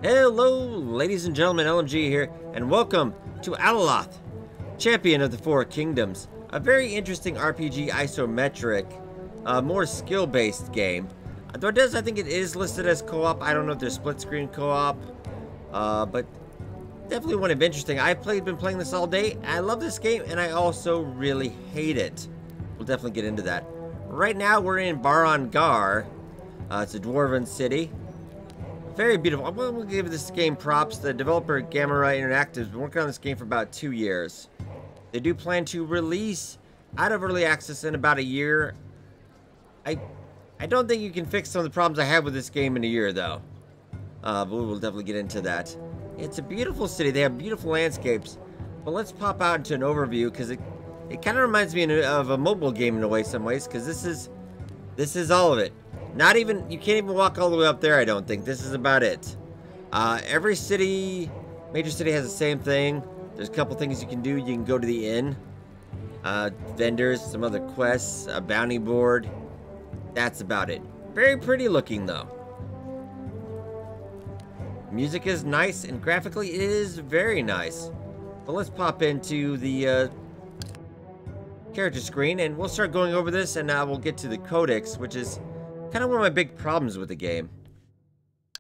Hello, ladies and gentlemen, LMG here, and welcome to Alaloth, Champion of the Four Kingdoms. A very interesting RPG isometric, more skill-based game. Though I think it is listed as co-op. I don't know if there's split-screen co-op, but definitely one of interesting. I've been playing this all day. I love this game, and I also really hate it. We'll definitely get into that. Right now, we're in Barangar. It's a dwarven city. Very beautiful. We'll give this game props. The developer Gamma Ray Interactive has been working on this game for about 2 years. They do plan to release out of early access in about a year. I don't think you can fix some of the problems I have with this game in a year, though. But we will definitely get into that. It's a beautiful city. They have beautiful landscapes. But let's pop out into an overview, because it kind of reminds me of a mobile game in a way, some ways, because this is all of it. Not even, you can't even walk all the way up there, I don't think. This is about it. Every major city has the same thing. There's a couple things you can do. You can go to the inn. Vendors, some other quests, a bounty board. That's about it. Very pretty looking, though. Music is nice, and graphically it is very nice. But let's pop into the character screen, and we'll start going over this, and we'll get to the codex, which is kind of one of my big problems with the game.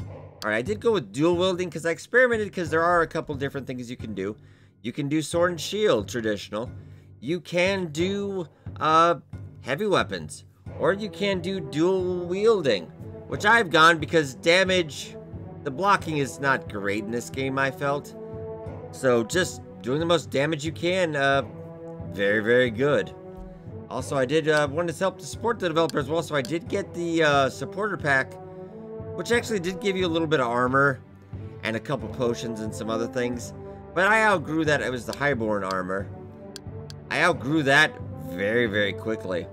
Alright, I did go with dual wielding because I experimented, because there are a couple different things you can do. You can do sword and shield, traditional. You can do heavy weapons. Or you can do dual wielding, which I've gone because damage, the blocking is not great in this game, I felt. So just doing the most damage you can, very, very good. Also, I did want to help to support the developer as well, so I did get the supporter pack, which actually did give you a little bit of armor and a couple potions and some other things. But I outgrew that. It was the highborn armor. I outgrew that very, very quickly.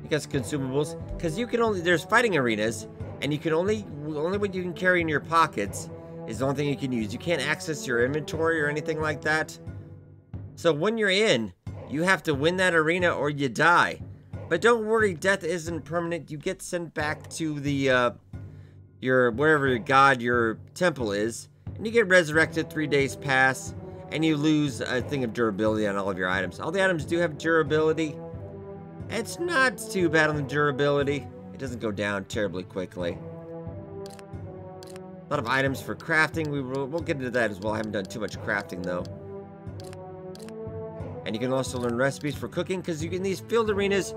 You got consumables, because you can only, there's fighting arenas, and you can only what you can carry in your pockets is the only thing you can use. You can't access your inventory or anything like that. So when you're in, you have to win that arena or you die. But don't worry, death isn't permanent. You get sent back to the wherever your god, your temple is, and you get resurrected. 3 days pass, and you lose a thing of durability on all of your items. All the items do have durability. It's not too bad on the durability. It doesn't go down terribly quickly. A lot of items for crafting. We'll get into that as well. I haven't done too much crafting though. And you can also learn recipes for cooking, because in these field arenas,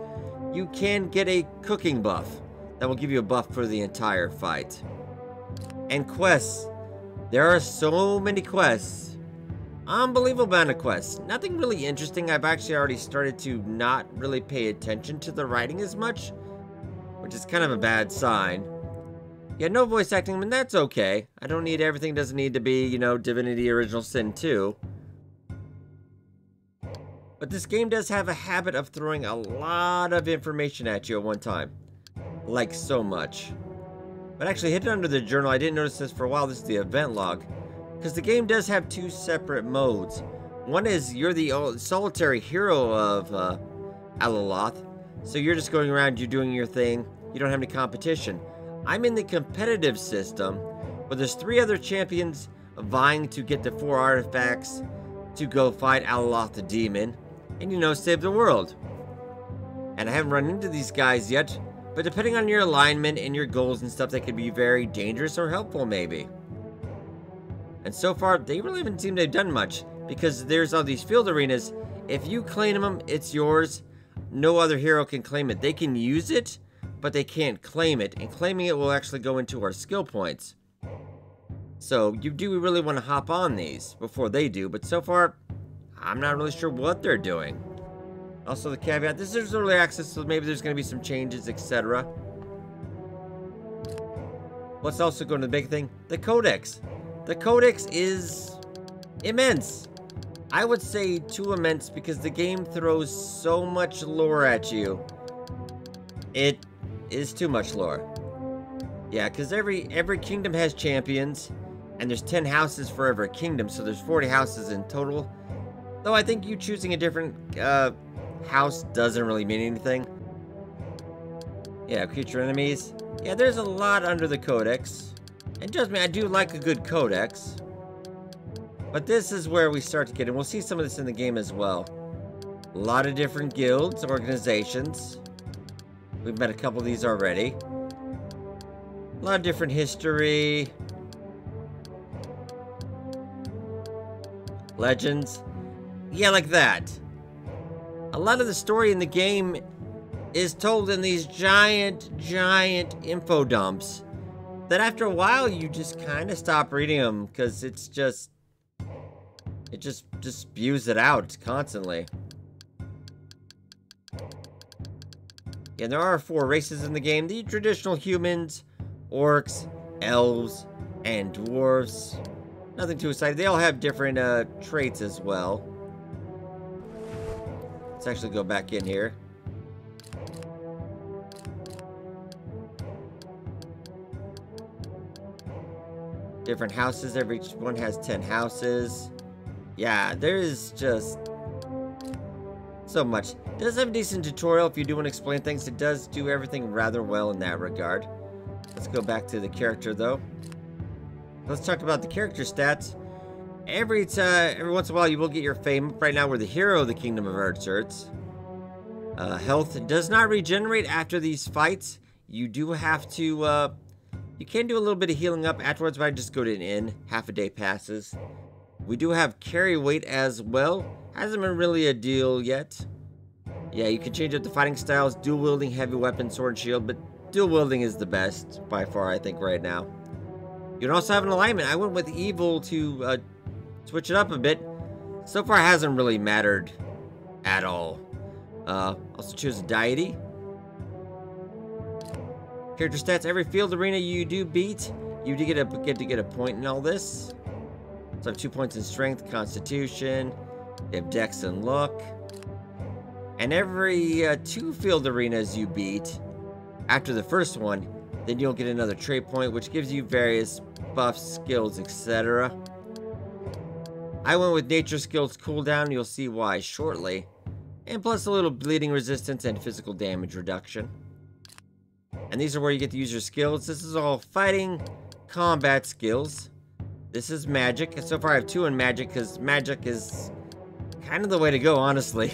you can get a cooking buff that will give you a buff for the entire fight. And quests. There are so many quests. Unbelievable amount of quests. Nothing really interesting. I've actually already started to not really pay attention to the writing as much, which is kind of a bad sign. Yeah, no voice acting, and that's okay. I don't need everything. Doesn't need to be, you know, Divinity Original Sin 2. But this game does have a habit of throwing a lot of information at you at one time. Like so much. But actually, hidden under the journal, I didn't notice this for a while. This is the event log. Because the game does have two separate modes. One is you're the solitary hero of Alaloth. So you're just going around, you're doing your thing. You don't have any competition. I'm in the competitive system, where there's 3 other champions vying to get the 4 artifacts to go fight Alaloth the demon. And, you know, save the world. And I haven't run into these guys yet, but depending on your alignment and your goals and stuff, they could be very dangerous or helpful, maybe. And so far, they really haven't seemed to have done much, because there's all these field arenas. If you claim them, it's yours. No other hero can claim it. They can use it, but they can't claim it. And claiming it will actually go into our skill points. So, you do really want to hop on these before they do, but so far, I'm not really sure what they're doing. Also, the caveat, this is early access, so maybe there's going to be some changes, etc. Let's also go to the big thing, the codex. The codex is immense. I would say too immense, because the game throws so much lore at you. It is too much lore. Yeah, because every kingdom has champions, and there's 10 houses for every kingdom, so there's 40 houses in total. Though I think you choosing a different house doesn't really mean anything. Yeah, creature enemies. Yeah, there's a lot under the codex. And trust me, I do like a good codex. But this is where we start to get, and we'll see some of this in the game as well. A lot of different guilds, organizations. We've met a couple of these already. A lot of different history. Legends. Yeah, like that. A lot of the story in the game is told in these giant info dumps that after a while you just kind of stop reading them because it just spews it out constantly. Yeah, there are 4 races in the game: the traditional humans, orcs, elves, and dwarves. Nothing too exciting. They all have different traits as well. Let's actually go back in here. Different houses. Every one has 10 houses. Yeah, there is just so much. It does have a decent tutorial if you do want to explain things. It does do everything rather well in that regard. Let's go back to the character, though. Let's talk about the character stats. Every once in a while, you will get your fame. Right now, we're the hero of the Kingdom of Hearts. Health does not regenerate after these fights. You do have to, you can do a little bit of healing up afterwards, but I just go to an inn. Half a day passes. We do have carry weight as well. Hasn't been really a deal yet. Yeah, you can change up the fighting styles. Dual wielding, heavy weapon, sword, and shield, but dual wielding is the best by far, I think, right now. You can also have an alignment. I went with evil to switch it up a bit. So far, it hasn't really mattered at all. Also choose a deity. Character stats. Every field arena you do beat, you do get to get a point in all this. So I have 2 points in strength, constitution. You have dex and luck. And every 2 field arenas you beat, after the first one, then you'll get another trait point, which gives you various buffs, skills, etc. I went with nature skills cooldown. You'll see why shortly. And plus a little bleeding resistance and physical damage reduction. And these are where you get to use your skills. This is all fighting, combat skills. This is magic. So far I have 2 in magic, because magic is kind of the way to go, honestly.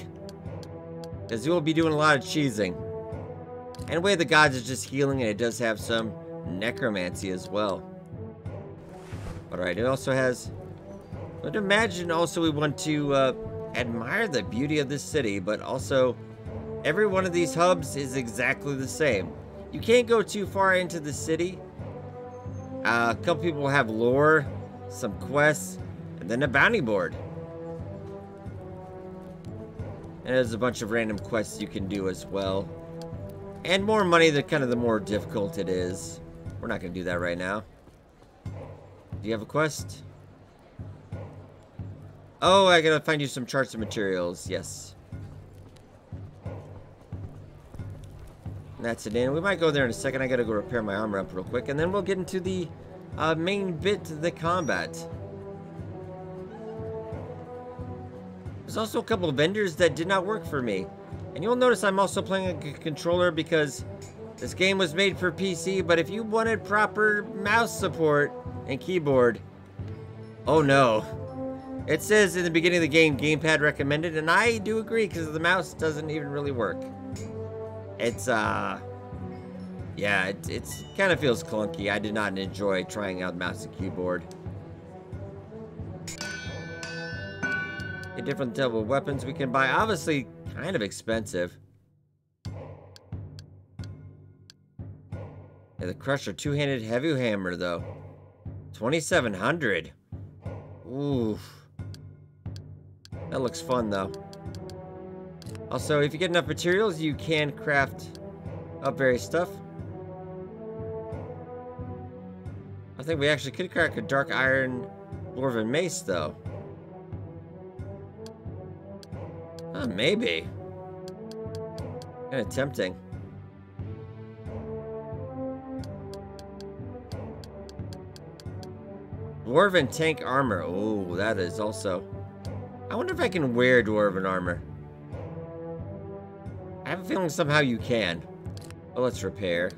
Because you will be doing a lot of cheesing. And Way of the Gods is just healing, and it does have some necromancy as well. Alright, it also has... But imagine also we want to admire the beauty of this city, but also every one of these hubs is exactly the same. You can't go too far into the city. A couple people have lore, some quests, and then a bounty board. And there's a bunch of random quests you can do as well. And more money, the more difficult it is. We're not going to do that right now. Do you have a quest? Oh, I gotta find you some charts of materials. Yes. That's it in. We might go there in a second. I gotta go repair my armor up real quick. And then we'll get into the main bit, the combat. There's also a couple of vendors that did not work for me. And you'll notice I'm also playing a controller because this game was made for PC. But if you wanted proper mouse support and keyboard... Oh no. It says in the beginning of the game, gamepad recommended, and I do agree because the mouse doesn't even really work. It's, yeah, it's kind of feels clunky. I did not enjoy trying out mouse and keyboard. The different type of weapons we can buy, obviously kind of expensive. Yeah, the Crusher two-handed heavy hammer, though. 2,700. Oof. That looks fun, though. Also, if you get enough materials, you can craft up various stuff. I think we actually could crack a dark iron dwarven mace, though. Maybe. Kind of tempting. Dwarven tank armor. Oh, that is also... I wonder if I can wear dwarven armor. I have a feeling somehow you can. Well, let's repair.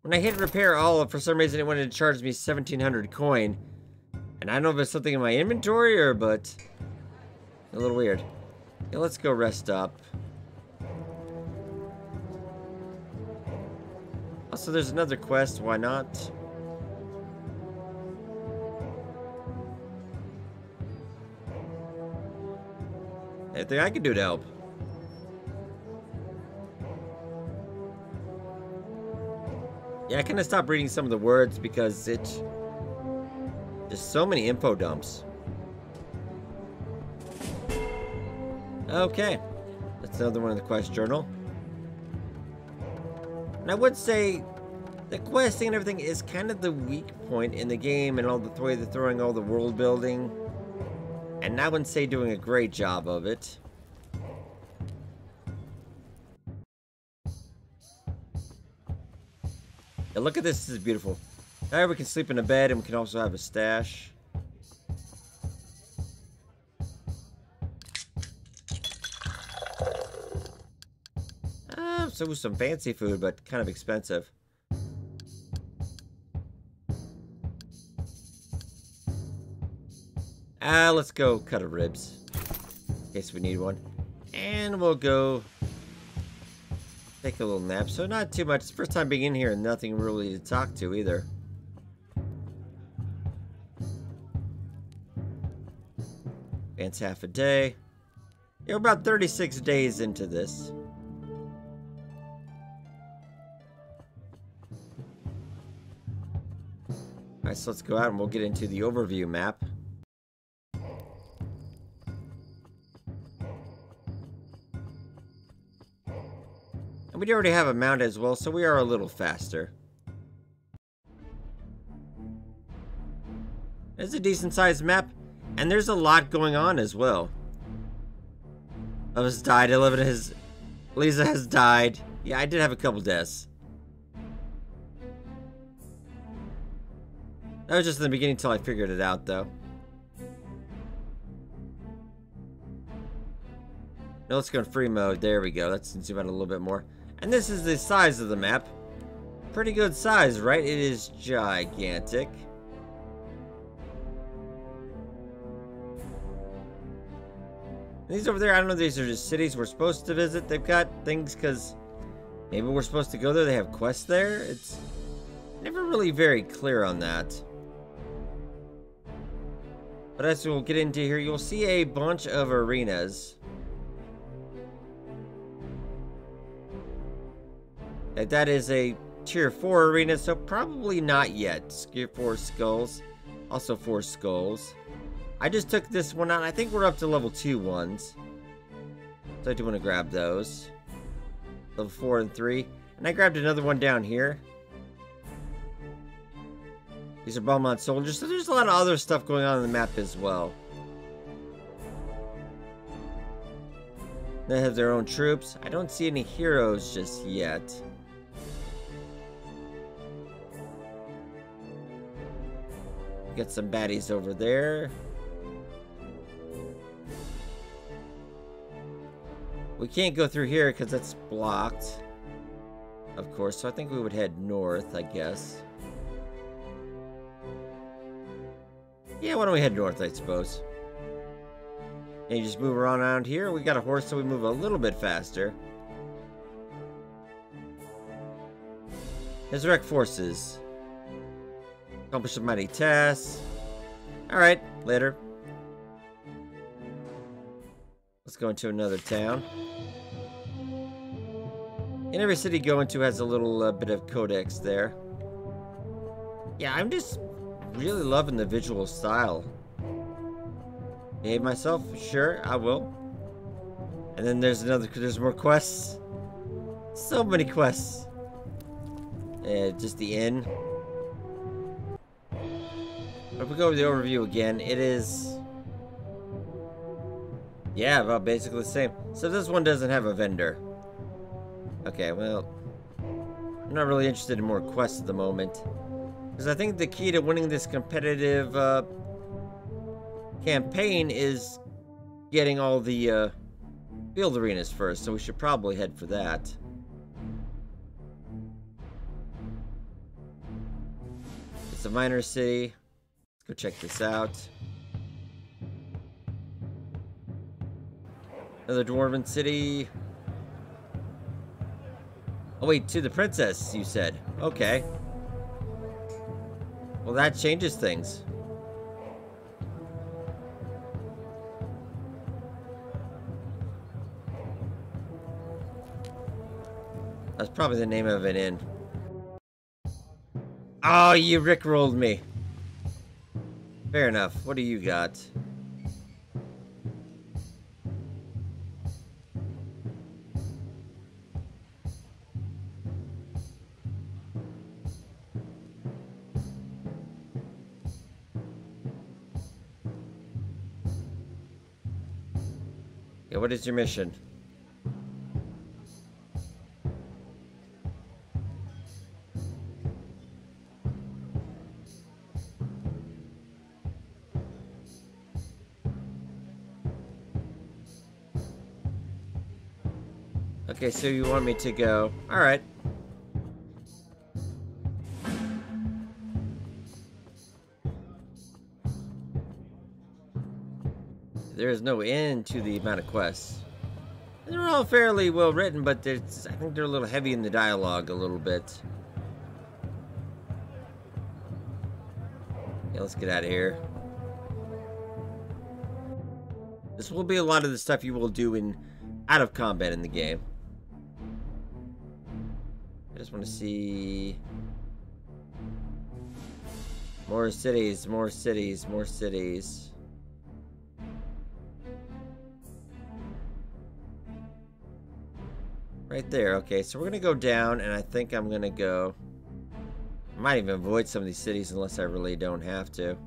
When I hit repair all, for some reason it wanted to charge me 1,700 coin. And I don't know if it's something in my inventory or, but a little weird. Yeah, let's go rest up. Also, there's another quest. Why not? Anything I can do to help? Yeah, I kind of stopped reading some of the words because it's just so many info dumps. Okay, that's another one in the quest journal. And I would say the questing and everything is kind of the weak point in the game, and all the way they're throwing all the world building. And I wouldn't say doing a great job of it. Yeah, look at this. This is beautiful. Now we can sleep in a bed, and we can also have a stash. So some fancy food, but kind of expensive. Let's go cut a ribs. In case we need one. And we'll go take a little nap. So not too much. It's the first time being in here and nothing really to talk to either. Advance half a day. Yeah, we're about 36 days into this. Alright, so let's go out and we'll get into the overview map. And we already have a mount as well, so we are a little faster. It's a decent sized map, and there's a lot going on as well. Of us died, 11 has... Lisa has died. Yeah, I did have a couple deaths. That was just in the beginning until I figured it out, though. Now let's go in free mode. There we go. Let's zoom out a little bit more. And this is the size of the map. Pretty good size, right? It is gigantic. And these over there, I don't know, these are just cities we're supposed to visit. They've got things because maybe we're supposed to go there. They have quests there. It's never really very clear on that. But as we'll get into here, you'll see a bunch of arenas. And that is a tier 4 arena, so probably not yet. Tier 4 skulls. Also 4 skulls. I just took this one out. I think we're up to level 2 ones. So I do want to grab those. Level 4 and 3. And I grabbed another one down here. These are Belmont soldiers, so there's a lot of other stuff going on the map as well. They have their own troops. I don't see any heroes just yet. Got some baddies over there. We can't go through here because it's blocked. Of course, so I think we would head north, I guess. Yeah, why don't we head north, I suppose. And you just move around here. We got a horse, so we move a little bit faster. Resurrect forces. Accomplish a mighty task. Alright, later. Let's go into another town. And every city you go into has a little bit of codex there. Yeah, I'm just really loving the visual style. Behave myself? Sure, I will. And then there's more quests. So many quests. Just the inn. But if we go over the overview again, it is... yeah, about basically the same. So this one doesn't have a vendor. Okay, well... I'm not really interested in more quests at the moment. Because I think the key to winning this competitive campaign is getting all the field arenas first, so we should probably head for that. It's a minor city. Let's go check this out. Another dwarven city. Oh wait, to the princess, you said. Okay. Well, that changes things. That's probably the name of an inn. Oh, you rickrolled me. Fair enough. What do you got? Yeah, what is your mission? Okay, so you want me to go. Alright. There is no end to the amount of quests. And they're all fairly well written, but I think they're a little heavy in the dialogue a little bit. Yeah, let's get out of here. This will be a lot of the stuff you will do in out of combat in the game. I just want to see more cities, more cities, more cities. Right there. Okay, so we're gonna go down, and I think I'm gonna go. I might even avoid some of these cities unless I really don't have to.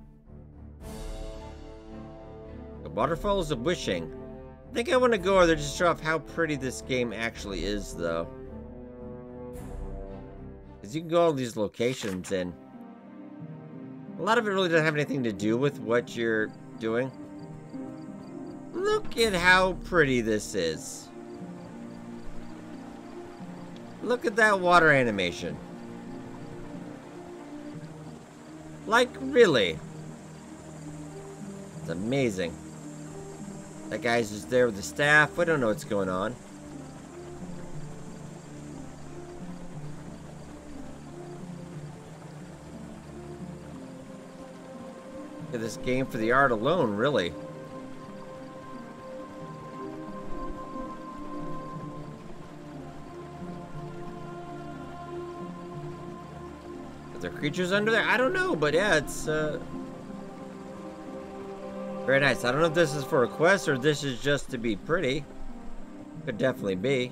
The Waterfalls of Wishing. I think I want to go over there just to show off how pretty this game actually is, though. Because you can go all these locations, and a lot of it really doesn't have anything to do with what you're doing. Look at how pretty this is. Look at that water animation. Like, really? It's amazing. That guy's just there with the staff. We don't know what's going on. Look at this game for the art alone, really. Are there creatures under there? I don't know, but yeah, it's very nice. I don't know if this is for a quest or this is just to be pretty. Could definitely be.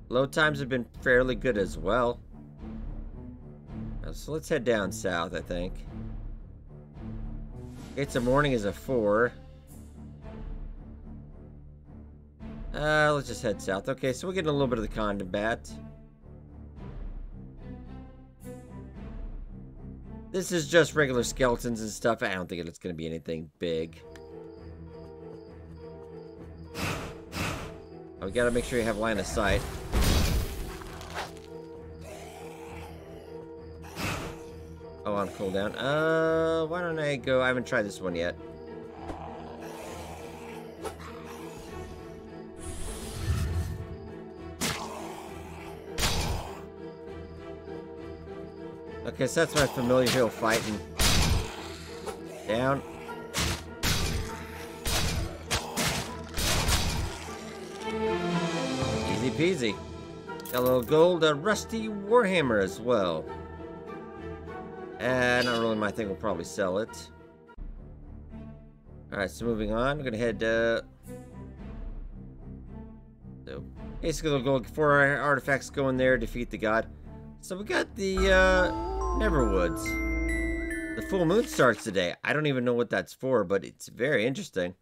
Load times have been fairly good as well. So let's head down south, I think. Gates of Morning is a 4. Let's just head south. Okay, so we're getting a little bit of the combat. This is just regular skeletons and stuff. I don't think it's going to be anything big. Oh, we got to make sure you have line of sight. Oh, on cooldown. Why don't I go? I haven't tried this one yet. Okay, so that's my familiar hill fighting. Down. Easy peasy. Got a little gold, rusty warhammer as well. Not really my thing, we'll probably sell it. Alright, so moving on, I'm gonna head, so, basically we'll go 4 artifacts, go in there, defeat the god. So we got the, Neverwoods. The full moon starts today. I don't even know what that's for, but it's very interesting.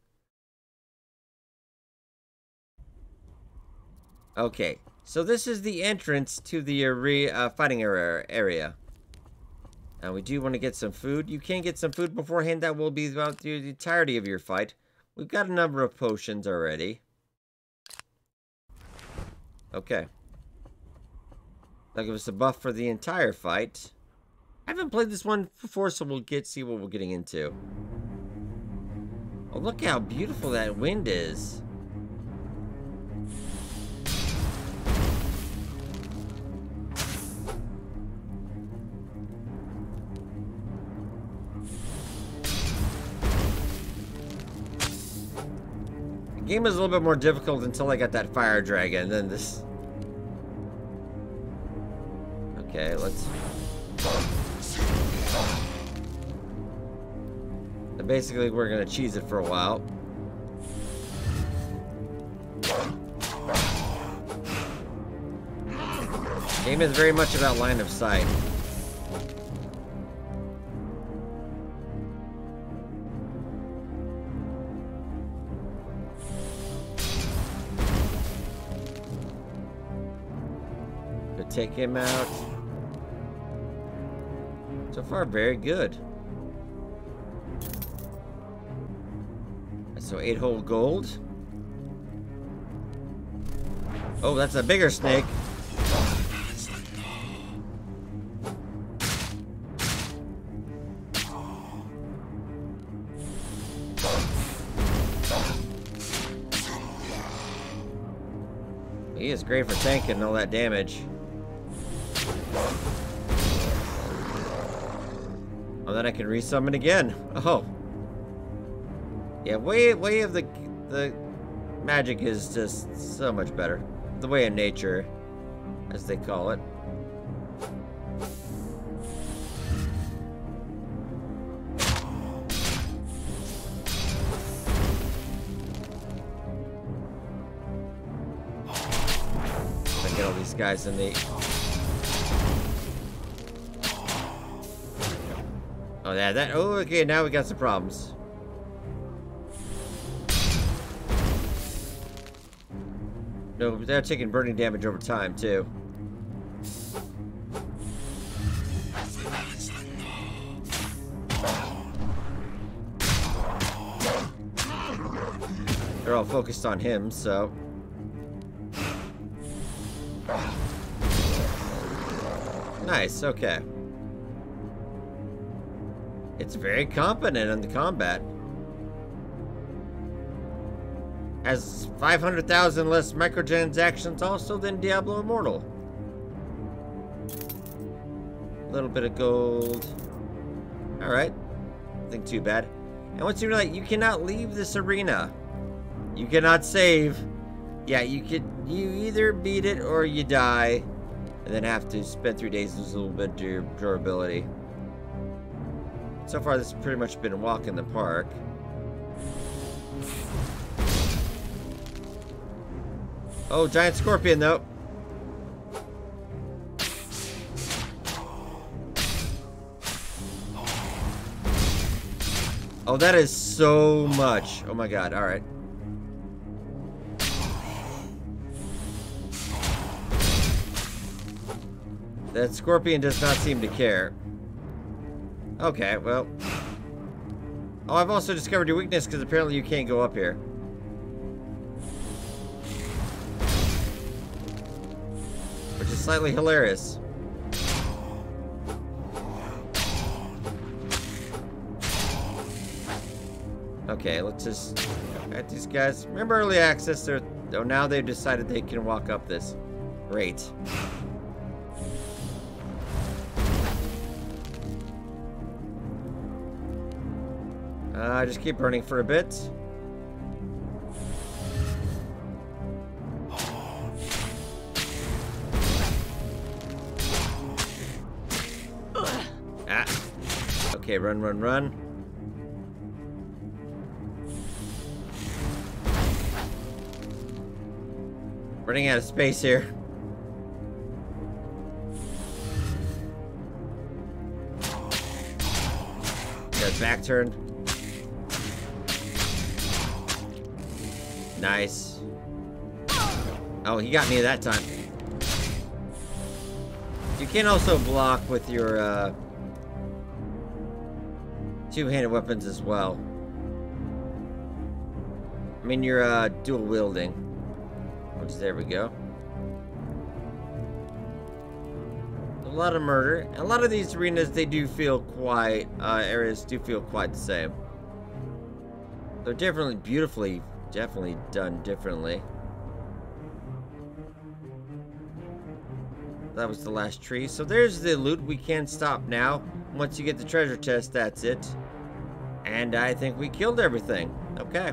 Okay, so this is the entrance to the fighting area. Now we do want to get some food. You can get some food beforehand. That will be about the entirety of your fight. We've got a number of potions already. Okay. That'll give us a buff for the entire fight. I haven't played this one before, so we'll see what we're getting into. Oh, look how beautiful that wind is. The game is a little bit more difficult until I got that fire dragon, and then this... Okay, let's... And basically, we're gonna cheese it for a while. The game is very much about line of sight. Could take him out. So far, very good. So 8 whole gold. Oh, that's a bigger snake. He is great for tanking all that damage. Oh, then I can resummon again. Oh. Yeah, way of the magic is just so much better. The way of nature, as they call it. I get all these guys in the... Oh, yeah, that... Oh, okay, now we got some problems. No, they're taking burning damage over time, too. They're all focused on him, so... Nice, okay. It's very competent in the combat. Has 500,000 less microtransactions also than Diablo Immortal. A little bit of gold. Alright. Nothing too bad. And once you realize, you cannot leave this arena. You cannot save. Yeah, you either beat it or you die. And then have to spend 3 days lose a little bit of your durability. So far, this has pretty much been a walk in the park. Oh, giant scorpion, though. Oh, that is so much. Oh my god, alright. That scorpion does not seem to care. Okay, well. Oh, I've also discovered your weakness because apparently you can't go up here. Which is slightly hilarious. Okay, let's just at these guys. Remember early access? Oh, now they've decided they can walk up this. Great. Just keep burning for a bit. Ah. Okay, run, run, run. Running out of space here. Got back turned. Nice. Oh, he got me that time. You can also block with your Two-handed weapons as well. I mean, you're dual wielding. Which, there we go. A lot of murder. A lot of these arenas, they do feel quite, areas do feel quite the same. They're definitely done differently. That was the last tree. So there's the loot. We can stop now. Once you get the treasure chest, that's it. And I think we killed everything. Okay.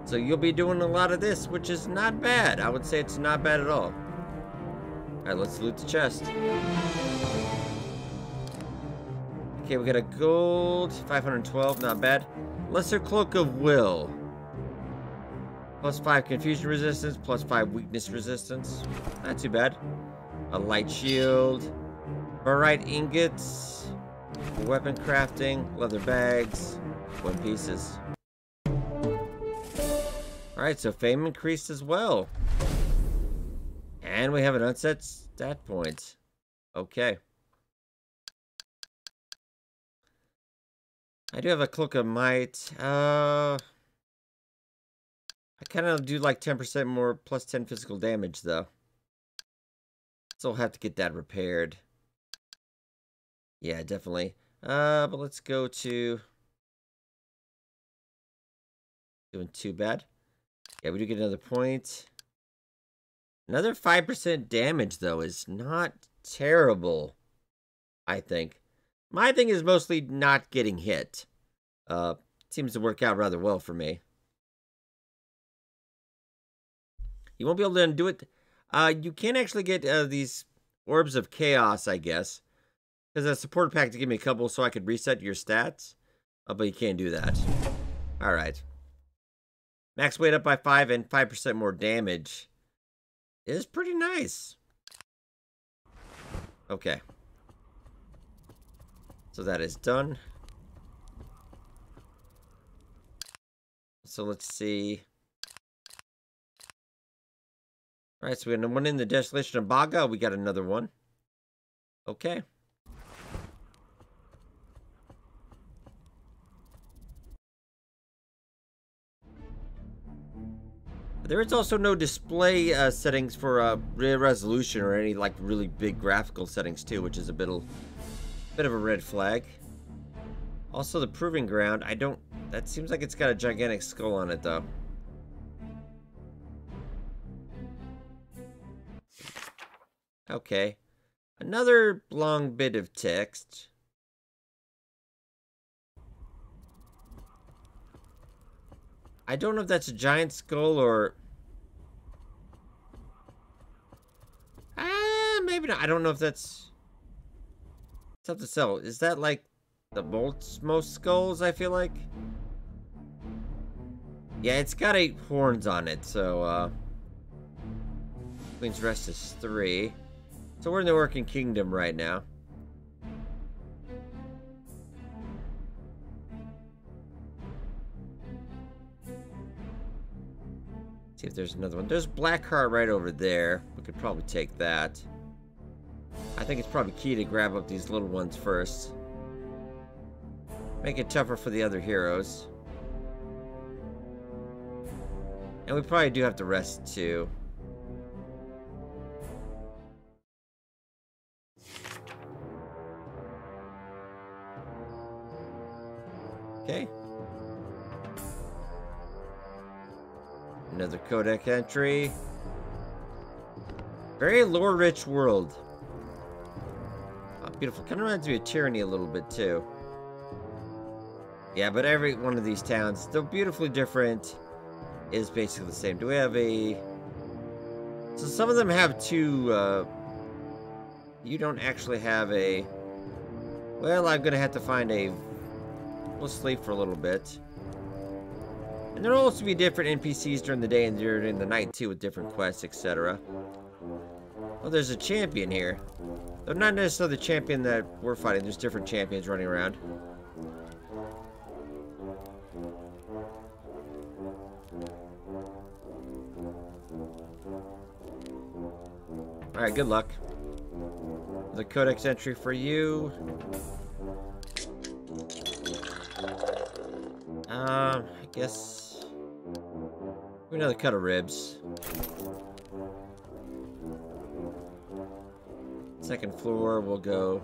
So you'll be doing a lot of this, which is not bad. I would say it's not bad at all. Alright, let's loot the chest. Okay, we got a gold. 512, not bad. Lesser Cloak of Will. +5 confusion resistance, +5 weakness resistance. Not too bad. A light shield. Barite ingots. Weapon crafting. Leather bags. 1 pieces. Alright, so fame increased as well. And we have an unset stat point. Okay. I do have a Cloak of Might. I kind of do like 10% more +10 physical damage, though. So I'll have to get that repaired. Yeah, definitely. But let's go to... Doing too bad. Yeah, we do get another point. Another 5% damage, though, is not terrible, I think. My thing is mostly not getting hit. Seems to work out rather well for me. You won't be able to undo it. You can actually get these Orbs of Chaos, I guess. Because a support pack to give me a couple so I could reset your stats. But you can't do that. Alright. Max weight up by 5 and 5% more damage. Is pretty nice. Okay. So that is done. So let's see. Alright, so we got one in the Desolation of Baga. We got another one. Okay. There is also no display settings for resolution or any like really big graphical settings too, which is a bit of a red flag. Also, the Proving Ground, that seems like it's got a gigantic skull on it though. Okay, another long bit of text. I don't know if that's a giant skull or... maybe not. I don't know if that's... It's tough to tell. Is that like the most skulls, I feel like? Yeah, it's got 8 horns on it, so, Queen's Rest is 3. So we're in the Working Kingdom right now. See if there's another one. There's Blackheart right over there. We could probably take that. I think it's probably key to grab up these little ones first. Make it tougher for the other heroes. And we probably do have to rest too. Okay. Another codec entry. Very lore-rich world. Oh, beautiful. Kind of reminds me of Tyranny a little bit, too. Yeah, but every one of these towns, though beautifully different, is basically the same. Do we have a... So some of them have 2, You don't actually have a... Well, I'm gonna have to find a... We'll sleep for a little bit. And there'll also be different NPCs during the day and during the night, too, with different quests, etc. Oh, there's a champion here. Though not necessarily the champion that we're fighting. There's different champions running around. Alright, good luck. The codex entry for you. I guess another cut of ribs. Second floor, we'll go.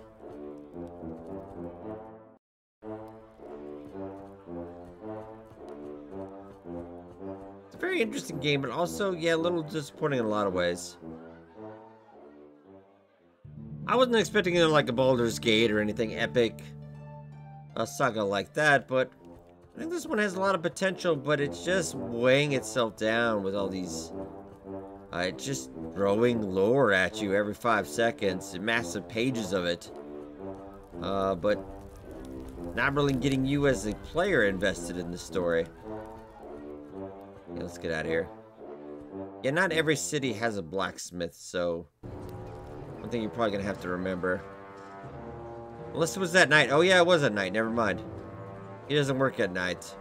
It's a very interesting game, but also, yeah, a little disappointing in a lot of ways. I wasn't expecting it like a Baldur's Gate or anything epic, a saga like that, but I think this one has a lot of potential, but it's just weighing itself down with all these just throwing lore at you every 5 seconds, massive pages of it, but not really getting you as a player invested in the story. Yeah, let's get out of here. Yeah, not every city has a blacksmith, so one thing you're probably gonna have to remember. Unless it was that night. Oh yeah, it was at night. Never mind. He doesn't work at night.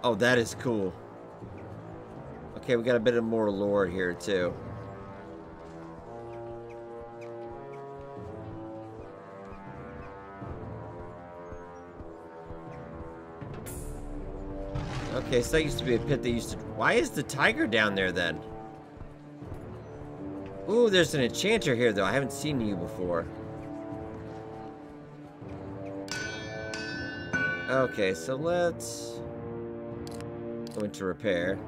Oh, that is cool. Okay, we got a bit of more lore here too. Okay, so that used to be a pit they used to... Why is the tiger down there then? Ooh, there's an enchanter here though. I haven't seen you before. Okay, so let's go into repair.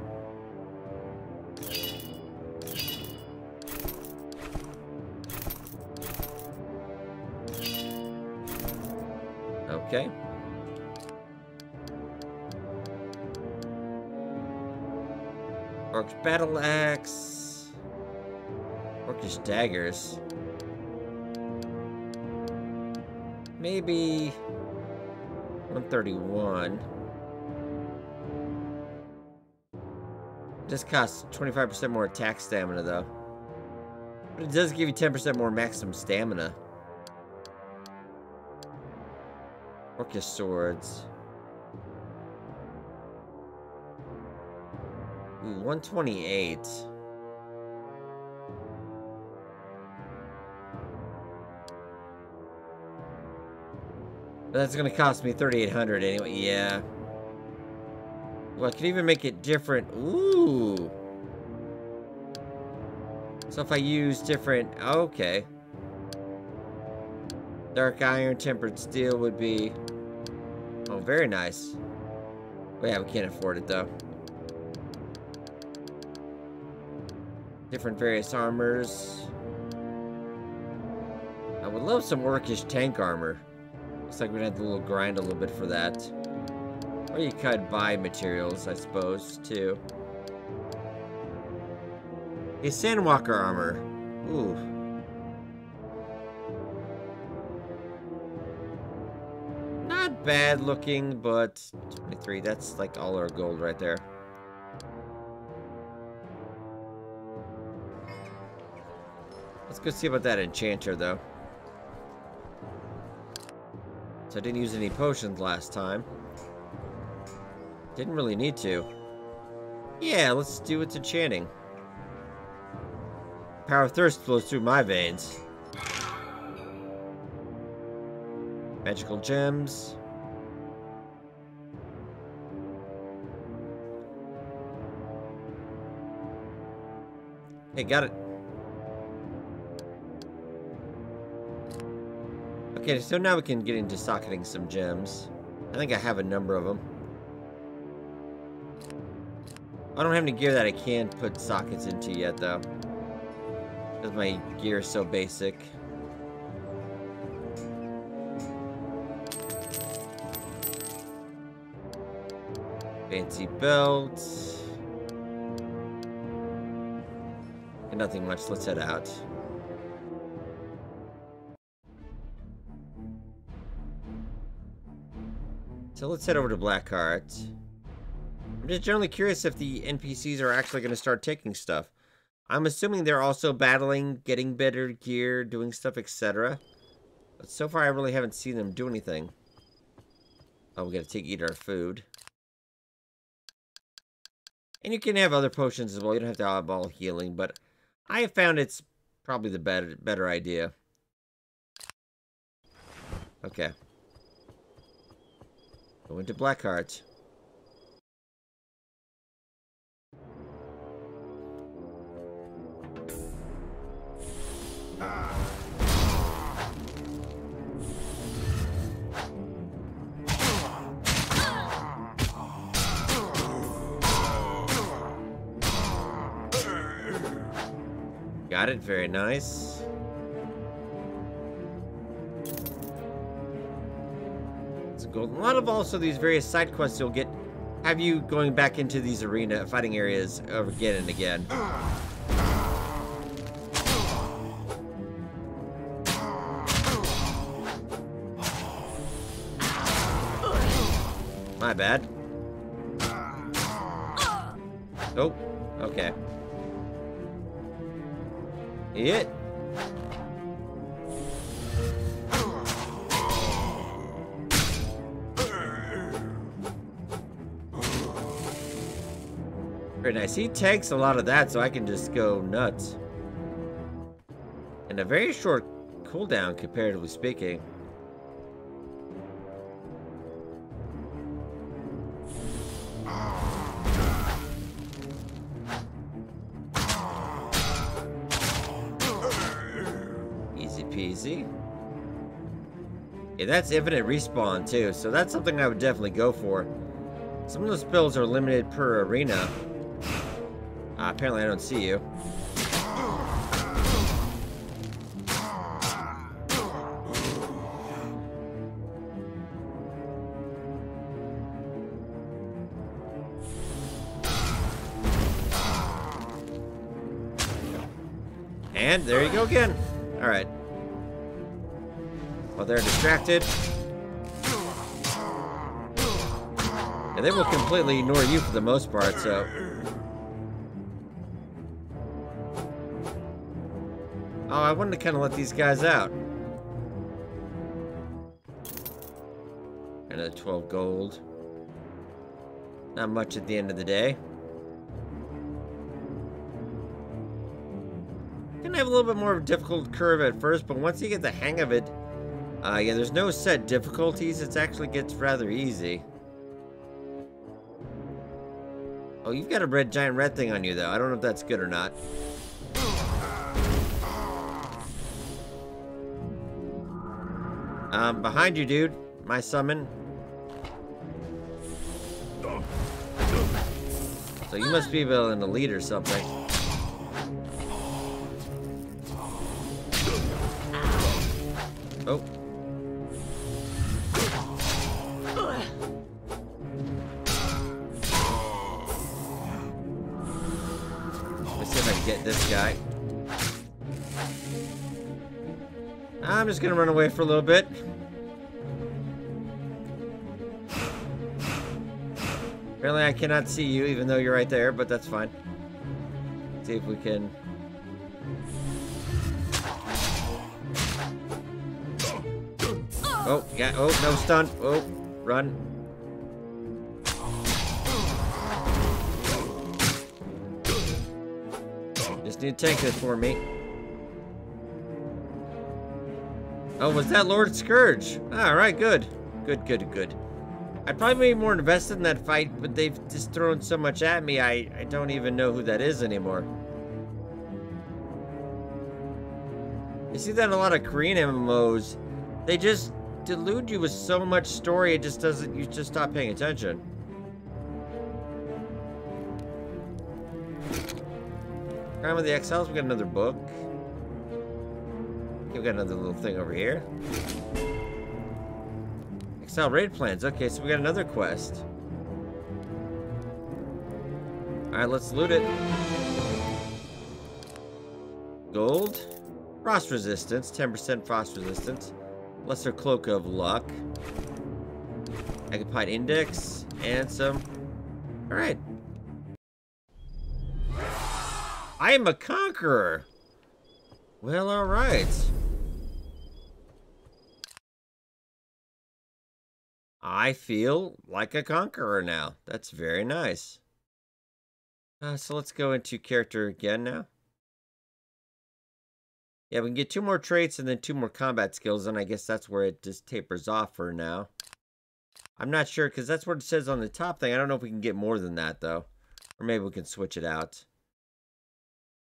Okay. Orc battle axe. Orcish daggers. Maybe 131. Just costs 25% more attack stamina though. But it does give you 10% more maximum stamina. Orcish swords. Ooh, 128. That's gonna cost me 3,800 anyway. Yeah. Well, I could even make it different. Ooh. So if I use different... Okay. Dark iron, tempered steel would be... Oh, very nice. Oh yeah, we can't afford it though. Different various armors. I would love some orcish tank armor. Looks like we're gonna have to grind a little bit for that. Or you could buy materials, I suppose, too. A Sandwalker armor. Ooh. Not bad looking, but 23, that's like all our gold right there. Let's go see about that enchanter, though. So I didn't use any potions last time. Didn't really need to. Yeah, let's do what's enchanting. Power of thirst flows through my veins. Magical gems. Hey, got it. Okay, so now we can get into socketing some gems. I think I have a number of them. I don't have any gear that I can put sockets into yet, though. Because my gear is so basic. Fancy belt. And nothing much. Let's head out. So let's head over to Blackheart. I'm just generally curious if the NPCs are actually going to start taking stuff. I'm assuming they're also battling, getting better gear, doing stuff, etc. But so far I really haven't seen them do anything. Oh, we got to eat our food. And you can have other potions as well. You don't have to have all healing, but I have found it's probably the better idea. Okay. Go into Blackheart. Got it, very nice. It's gold. A lot of also these various side quests you'll get have you going back into these arena fighting areas again and again. My bad. Oh, okay. Hit. Very nice. He takes a lot of that, so I can just go nuts. And a very short cooldown, comparatively speaking. Easy peasy. Yeah, that's infinite respawn too, so that's something I would definitely go for. Some of those spells are limited per arena. Apparently I don't see you. And there you go again. Alright. While they're distracted. And they will completely ignore you for the most part, so... Oh, I wanted to kind of let these guys out. Another 12 gold. Not much at the end of the day. Gonna have a little bit more of a difficult curve at first, but once you get the hang of it, yeah, there's no set difficulties. It actually gets rather easy. Oh, you've got a giant red thing on you, though. I don't know if that's good or not. Behind you, dude. My summon. So you must be an elite or something. Oh. Let's see if I can get this guy. I'm just gonna run away for a little bit. Apparently I cannot see you, even though you're right there, but that's fine. Let's see if we can... Oh, yeah, oh, no stun. Oh, run. Just need to tank this for me. Oh, was that Lord Scourge? Alright, good. Good, good, good. I'd probably be more invested in that fight, but they've just thrown so much at me, I don't even know who that is anymore. You see that in a lot of Korean MMOs. They just delude you with so much story, it just doesn't, you just stop paying attention. Crime of the Exiles, we got another book. Okay, we got another little thing over here. Exile raid plans. Okay, so we got another quest. Alright, let's loot it. Gold. Frost resistance. 10% frost resistance. Lesser Cloak of Luck. Occupied Index. And some... Alright. I am a conqueror. Well, alright. I feel like a conqueror now. That's very nice. So let's go into character again now. Yeah, we can get 2 more traits and then 2 more combat skills, and I guess that's where it just tapers off for now. I'm not sure, because that's what it says on the top thing. I don't know if we can get more than that, though. Or maybe we can switch it out.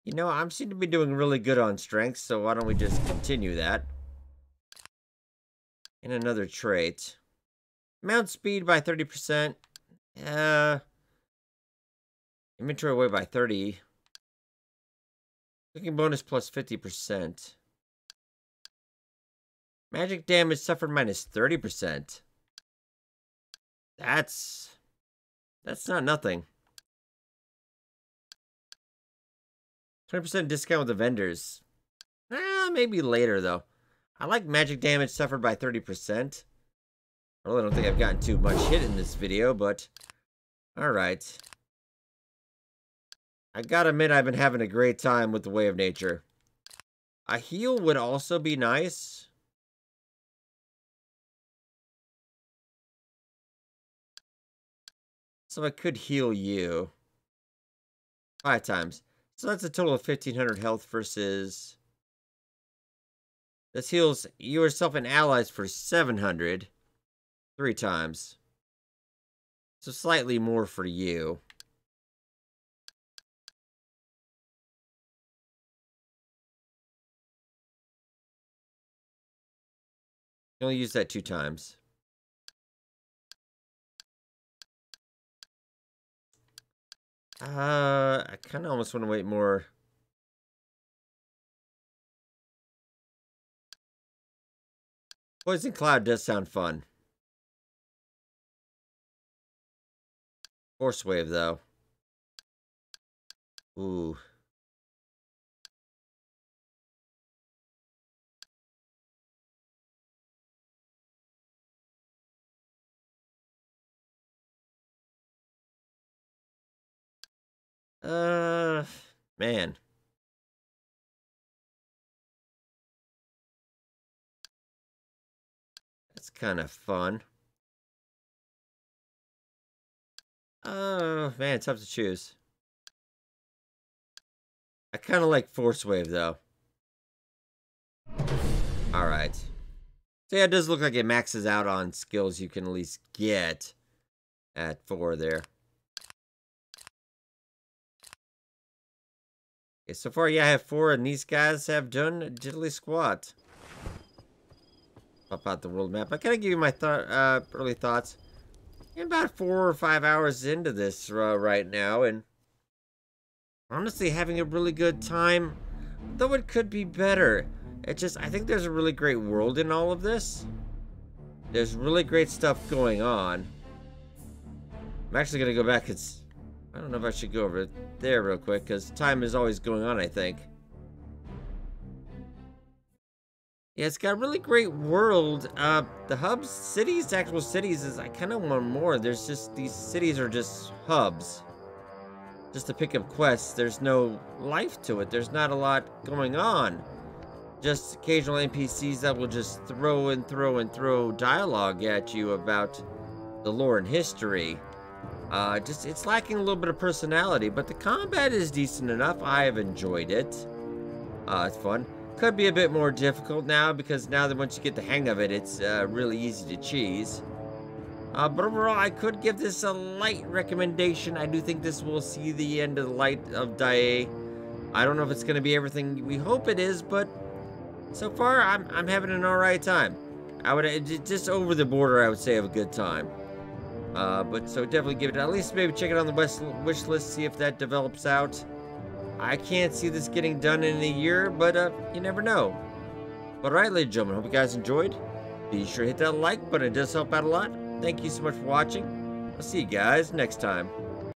You know, I seem to be doing really good on strength, so why don't we just continue that? And another trait. Mount speed by 30%. Inventory weight by 30. Cooking bonus plus 50%. Magic damage suffered minus 30%. That's not nothing. 20% discount with the vendors. Maybe later, though. I like magic damage suffered by 30%. I really don't think I've gotten too much hit in this video, but... Alright. I gotta admit, I've been having a great time with the Way of Nature. A heal would also be nice. So I could heal you 5 times. So that's a total of 1,500 health versus... This heals yourself and allies for 700. 3 times. So slightly more for you. You only use that 2 times. I kind of almost want to wait more. Poison Cloud does sound fun. Force Wave, though. Ooh. Man. That's kind of fun. Oh, man, it's tough to choose. I kind of like Force Wave, though. Alright. So, yeah, it does look like it maxes out on skills you can at least get at 4 there. Okay, so far, yeah, I have 4, and these guys have done diddly squat. Pop out the world map. I kind of give you my early thoughts. I'm about 4 or 5 hours into this right now, and honestly having a really good time, though it could be better. It just, I think there's a really great world in all of this. There's really great stuff going on. I'm actually going to go back. I don't know if I should go over there real quick, because time is always going on, I think. Yeah, it's got a really great world. The hubs, cities, actual cities, is I kind of want more. There's just, these cities are just hubs. Just to pick up quests. There's no life to it. There's not a lot going on. Just occasional NPCs that will just throw and throw and throw dialogue at you about the lore and history. It's lacking a little bit of personality, but the combat is decent enough. I have enjoyed it. It's fun. Could be a bit more difficult now, because now that once you get the hang of it, it's really easy to cheese. But overall, I could give this a light recommendation. I do think this will see the end of the light of Daae. I don't know if it's going to be everything we hope it is, but so far, I'm having an alright time. I would, just over the border, I would say, have a good time. But so definitely give it, at least maybe check it on the wish list, see if that develops out. I can't see this getting done in a year, but you never know. But alright, ladies and gentlemen, hope you guys enjoyed. Be sure to hit that like button, it does help out a lot. Thank you so much for watching. I'll see you guys next time.